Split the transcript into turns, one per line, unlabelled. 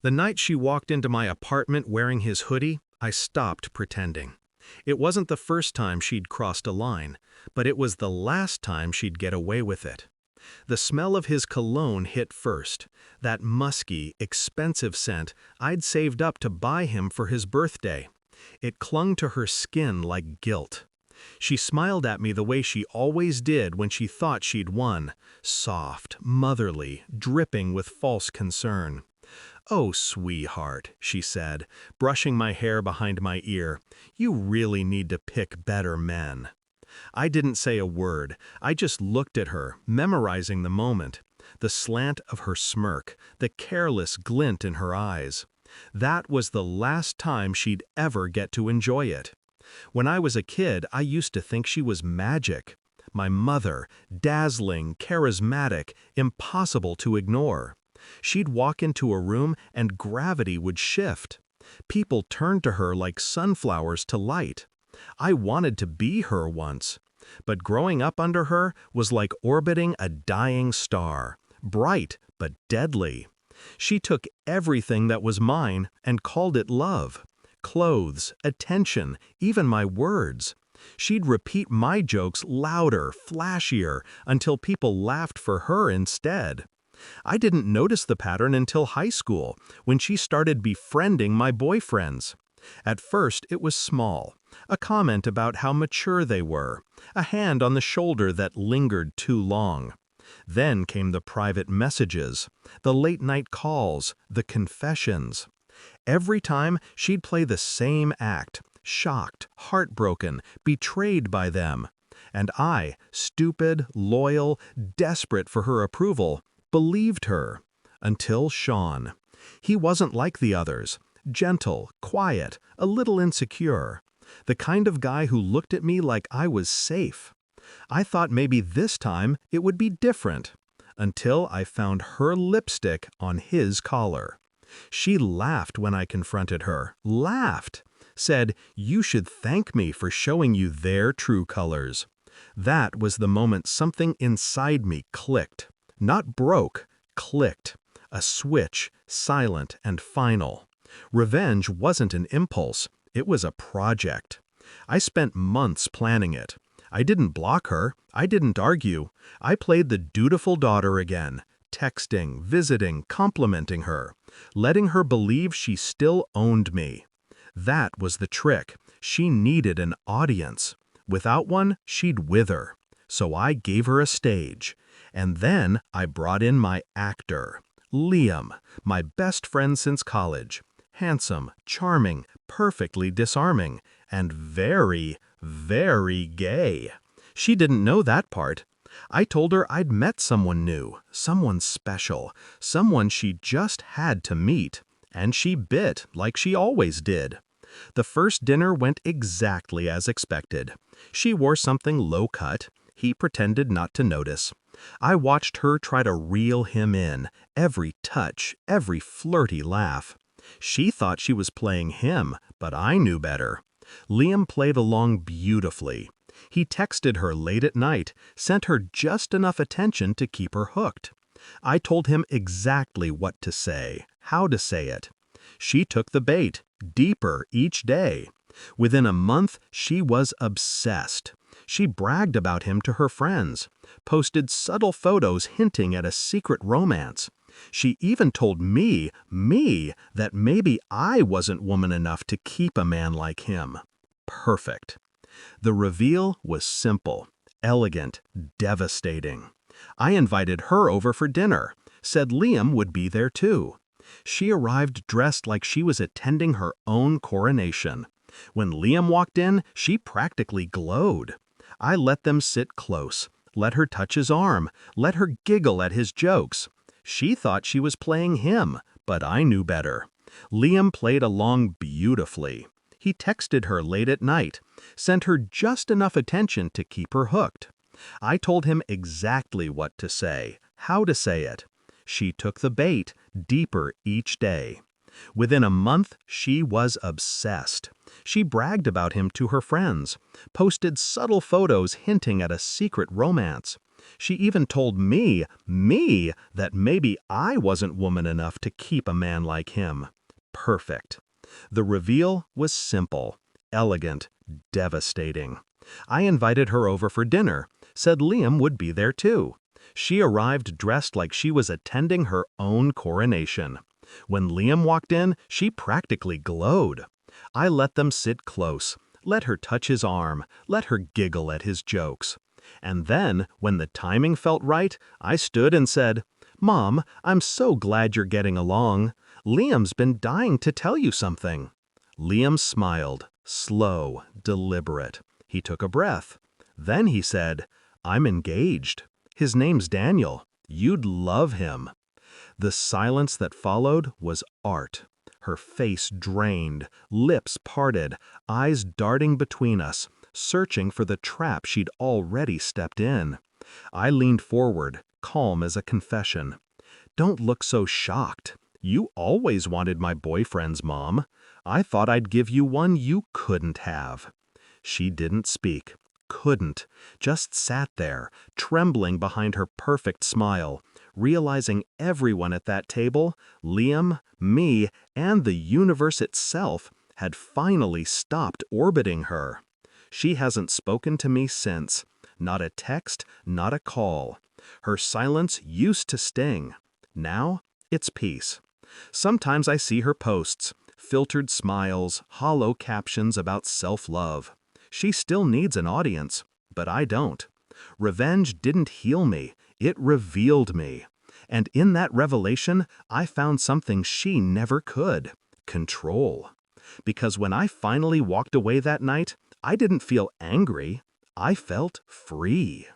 The night she walked into my apartment wearing his hoodie, I stopped pretending. It wasn't the first time she'd crossed a line, but it was the last time she'd get away with it. The smell of his cologne hit first, that musky, expensive scent I'd saved up to buy him for his birthday. It clung to her skin like guilt. She smiled at me the way she always did when she thought she'd won, soft, motherly, dripping with false concern. "Oh, sweetheart," she said, brushing my hair behind my ear, "you really need to pick better men." I didn't say a word. I just looked at her, memorizing the moment. The slant of her smirk, the careless glint in her eyes. That was the last time she'd ever get to enjoy it. When I was a kid, I used to think she was magic. My mother, dazzling, charismatic, impossible to ignore. She'd walk into a room and gravity would shift. People turned to her like sunflowers to light. I wanted to be her once. But growing up under her was like orbiting a dying star, bright but deadly. She took everything that was mine and called it love. Clothes, attention, even my words. She'd repeat my jokes louder, flashier, until people laughed for her instead. I didn't notice the pattern until high school, when she started befriending my boyfriends. At first, it was small, a comment about how mature they were, a hand on the shoulder that lingered too long. Then came the private messages, the late-night calls, the confessions. Every time, she'd play the same act, shocked, heartbroken, betrayed by them. And I, stupid, loyal, desperate for her approval, believed her. Until Sean. He wasn't like the others. Gentle, quiet, a little insecure. The kind of guy who looked at me like I was safe. I thought maybe this time it would be different. Until I found her lipstick on his collar. She laughed when I confronted her. Laughed. Said, "You should thank me for showing you their true colors." That was the moment something inside me clicked. Not broke, clicked. A switch, silent and final. Revenge wasn't an impulse, it was a project. I spent months planning it. I didn't block her, I didn't argue. I played the dutiful daughter again, texting, visiting, complimenting her, letting her believe she still owned me. That was the trick. She needed an audience. Without one, she'd wither. So I gave her a stage. And then I brought in my actor, Liam, my best friend since college. Handsome, charming, perfectly disarming, and very, very gay. She didn't know that part. I told her I'd met someone new, someone special, someone she just had to meet. And she bit, like she always did. The first dinner went exactly as expected. She wore something low-cut. He pretended not to notice. I watched her try to reel him in, every touch, every flirty laugh. She thought she was playing him, but I knew better. Liam played along beautifully. He texted her late at night, sent her just enough attention to keep her hooked. I told him exactly what to say, how to say it. She took the bait, deeper each day. Within a month, she was obsessed. She bragged about him to her friends, posted subtle photos hinting at a secret romance. She even told me, that maybe I wasn't woman enough to keep a man like him. Perfect. The reveal was simple, elegant, devastating. I invited her over for dinner, said Liam would be there too. She arrived dressed like she was attending her own coronation. When Liam walked in, she practically glowed. I let them sit close, let her touch his arm, let her giggle at his jokes. She thought she was playing him, but I knew better. Liam played along beautifully. He texted her late at night, sent her just enough attention to keep her hooked. I told him exactly what to say, how to say it. She took the bait, deeper each day. Within a month, she was obsessed. She bragged about him to her friends, posted subtle photos hinting at a secret romance. She even told me, that maybe I wasn't woman enough to keep a man like him. Perfect. The reveal was simple, elegant, devastating. I invited her over for dinner, said Liam would be there too. She arrived dressed like she was attending her own coronation. When Liam walked in, she practically glowed. I let them sit close, let her touch his arm, let her giggle at his jokes. And then, when the timing felt right, I stood and said, "Mom, I'm so glad you're getting along. Liam's been dying to tell you something." Liam smiled, slow, deliberate. He took a breath. Then he said, "I'm engaged. His name's Daniel. You'd love him." The silence that followed was art. Her face drained, lips parted, eyes darting between us, searching for the trap she'd already stepped in. I leaned forward, calm as a confession. "Don't look so shocked. You always wanted my boyfriend's mom. I thought I'd give you one you couldn't have." She didn't speak. Couldn't. Just sat there, trembling behind her perfect smile, realizing everyone at that table, Liam, me, and the universe itself, had finally stopped orbiting her. She hasn't spoken to me since. Not a text, not a call. Her silence used to sting. Now, it's peace. Sometimes I see her posts, filtered smiles, hollow captions about self-love. She still needs an audience, but I don't. Revenge didn't heal me, it revealed me. And in that revelation, I found something she never could: control. Because when I finally walked away that night, I didn't feel angry, I felt free.